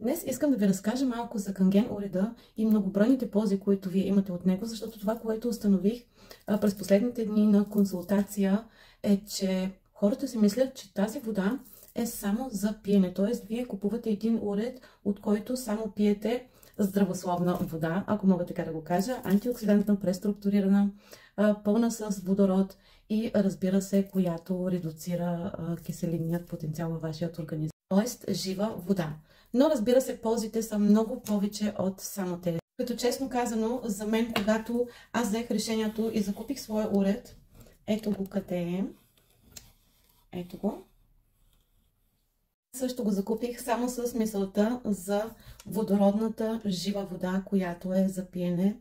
Днес искам да ви разкажа малко за канген уреда и многобройните ползи, които вие имате от него, защото това, което установих през последните дни на консултация е, че хората си мислят, че тази вода е само за пиене. Т.е. вие купувате един уред, от който само пиете здравословна вода, ако мога така да го кажа, антиоксидантна, преструктурирана, пълна с водород и разбира се, която редуцира киселинният потенциал във вашия организъм. Тоест жива вода. Но разбира се, ползите са много повече от само тези. Като честно казано, за мен, когато аз взех решението и закупих своя уред, ето го къде е, ето го. Също го закупих само с мисълта за водородната жива вода, която е за пиене.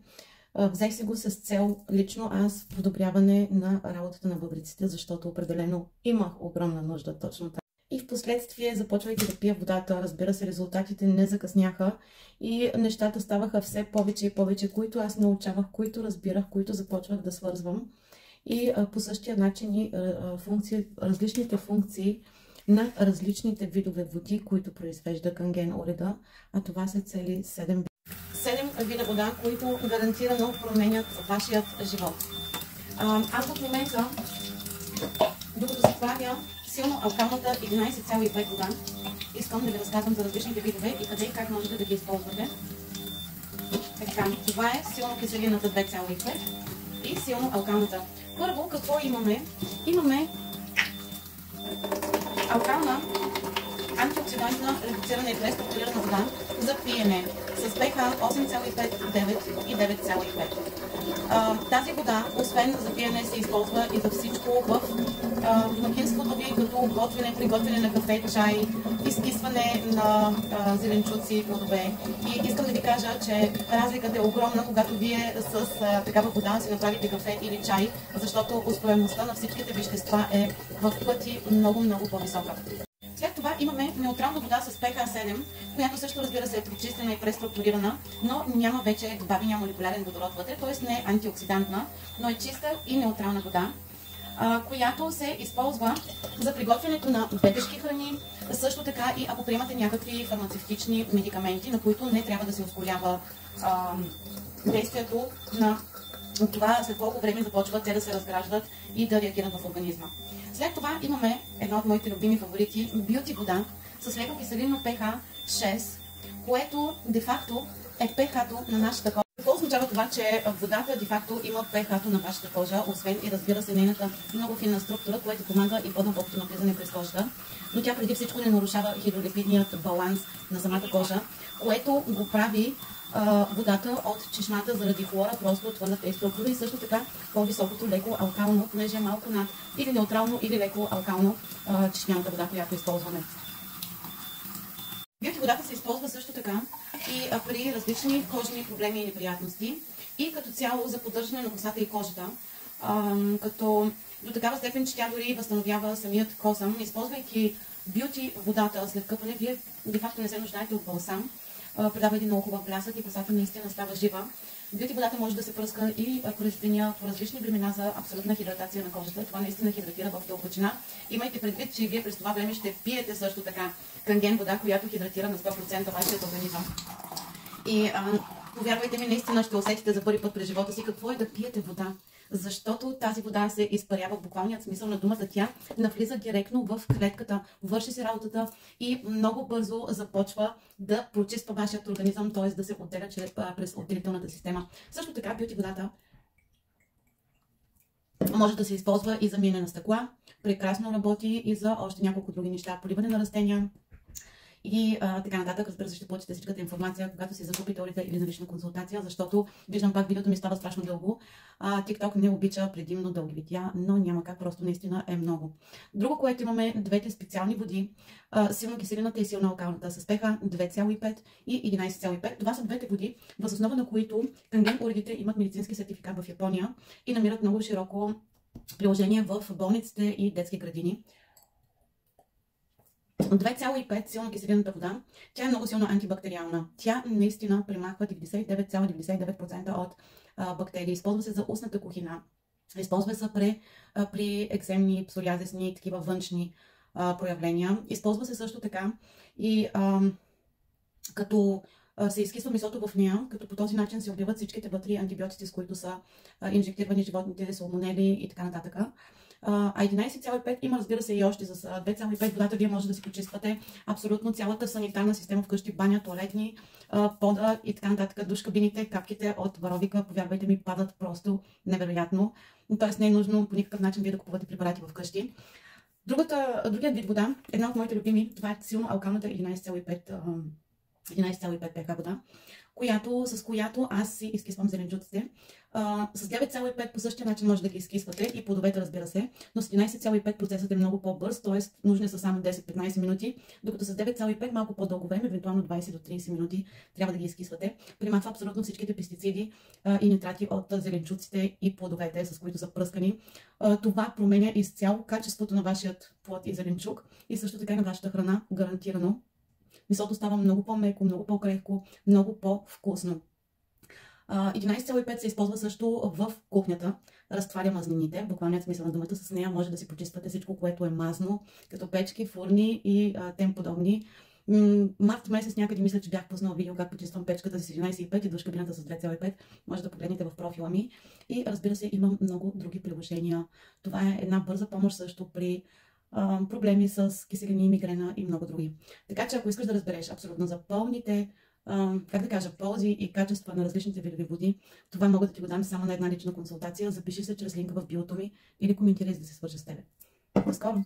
Взех си го с цел лично аз подобряване на работата на бъбриците, защото определено имах огромна нужда точно така. И в последствие, започвайки да пия водата, разбира се, резултатите не закъсняха и нещата ставаха все повече и повече, които аз научавах, които разбирах, които започвах да свързвам. И по същия начин и различните функции на различните видове води, които произвежда канген уреда, а това са цели 7 вида вода, които гарантирано променят вашият живот. Аз в момента, докато се правя силно алкалната 11,5 вода, искам да ви разказвам за различните видове и къде и как можете да ги използвате. Така, това е силно киселината 2,5 и силно алкалната. Първо, какво имаме? Имаме алкална, антиоксидантна, редуцирана и преструктурирана вода за пиене с pH 8,5, 9 и 9,5. Тази вода, освен за пиене, се използва и за всичко в домакинството ви, като готвене, приготвяне на кафе, чай, изкисване на зеленчуци, плодове. И искам да ви кажа, че разликата е огромна, когато вие с такава вода си направите кафе или чай, защото усвояемостта на всичките вещества е в пъти много по-висока. След това имаме неутрална вода с pH 7, която също, разбира се, е пречистена и преструктурирана, но няма вече добавения молекулярен водород вътре, т.е. не е антиоксидантна, но е чиста и неутрална вода, която се използва за приготвянето на бебешки храни, също така и ако приемате някакви фармацевтични медикаменти, на които не трябва да се ускорява действието на това след колко време започват те да се разграждат и да реагират в организма. След това имаме една от моите любими фаворити, бюти вода с леко киселинно pH 6, което де-факто е pH-то на нашата кожа. Какво означава това, че водата де-факто има pH-то на вашата кожа, освен и разбира се нейната много финна структура, което помага и по-дълбокото навлизане през кожата, но тя преди всичко не нарушава хидролипидният баланс на самата кожа, което го прави водата от чешмата заради хлора, просто твърдата структура и също така по-високото леко алкално, понеже е малко над или неутрално, или леко алкално чешмяната вода, която използваме. Бюти водата се използва също така и при различни кожни проблеми и неприятности и като цяло за поддържане на косата и кожата, като до такава степен, че тя дори възстановява самият косъм. Използвайки бюти водата след къпане, вие де-факто не се нуждаете от балсам, придава един много хубав блясък и косата наистина става жива. Бюти водата може да се пръска и през деня по различни времена за абсолютна хидратация на кожата. Това наистина хидратира в дълбочина. Имайте предвид, че вие през това време ще пиете също така канген вода, която хидратира на 100% вашият организъм. И повярвайте ми, наистина ще усетите за първи път през живота си какво е да пиете вода. Защото тази вода се изпарява в буквалният смисъл на думата. Тя навлиза директно в клетката, върши си работата и много бързо започва да прочиства вашият организъм, т.е. да се отделя през отделителната система. Също така бюти водата може да се използва и за миене на стъкла. Прекрасно работи и за още няколко други неща. Поливане на растения и така нататък. Разбира се, ще получите всичката информация, когато си закупите уреда или на лична консултация, защото виждам пак видеото ми става страшно дълго. TikTok не обича предимно дълги видеа, но няма как, просто наистина е много. Друго, което имаме, двете специални води, силно киселината и силно алкалната с pH 2,5 и 11,5. Това са двете води, въз основа на които канген уредите имат медицински сертификат в Япония и намират много широко приложение в болниците и детски градини. 2,5 силно киселината вода, тя е много силно антибактериална. Тя наистина премахва 99,99% от бактерии. Използва се за устната кухина. Използва се при екземни, псориазисни, такива външни проявления. Използва се също така и като се изкисва месото в нея, като по този начин се убиват всичките вътре антибиотици, с които са инжектирани животните, салмонели и така нататък. А 11,5 има, разбира се, и още с 2,5 водата вие може да си почиствате абсолютно цялата санитарна система вкъщи, баня, туалетни, пода и така нататък, душ кабините, капките от варовика, повярвайте ми, падат просто невероятно. Тоест не е нужно по никакъв начин вие да купувате препарати вкъщи. Другият вид вода, една от моите любими, това е силно алкалната 11,5 pH вода, с която аз си изкисвам зеленчуците. С 9,5 по същия начин може да ги изкисвате и плодовете, разбира се, но с 11,5 процесът е много по-бърз, т.е. нужни са само 10-15 минути, докато с 9,5 малко по-дълго време, евентуално 20 до 30 минути трябва да ги изкисвате. Примахва абсолютно всичките пестициди и нитрати от зеленчуците и плодовете, с които са пръскани. Това променя изцяло качеството на вашият плод и зеленчук и също така на вашата храна, гарантирано. Месото става много по-меко, много по-крехко, много по-вкусно. 11,5 се използва също в кухнята. Разтваря мазнините, в буквалният смисъл на думата. С нея може да си почиствате всичко, което е мазно, като печки, фурни и тем подобни. Март месец някъде мисля, че бях пуснала видео как почиствам печката с 11,5 и душ кабината с 2,5. Може да погледнете в профила ми. И разбира се, имам много други приложения. Това е една бърза помощ също при проблеми с киселини, мигрена и много други. Така че ако искаш да разбереш абсолютно за пълните, ползи и качества на различните видове води, това мога да ти го дам само на една лична консултация. Запиши се чрез линка в биото ми или коментирай, за да се свържа с теб. До скоро!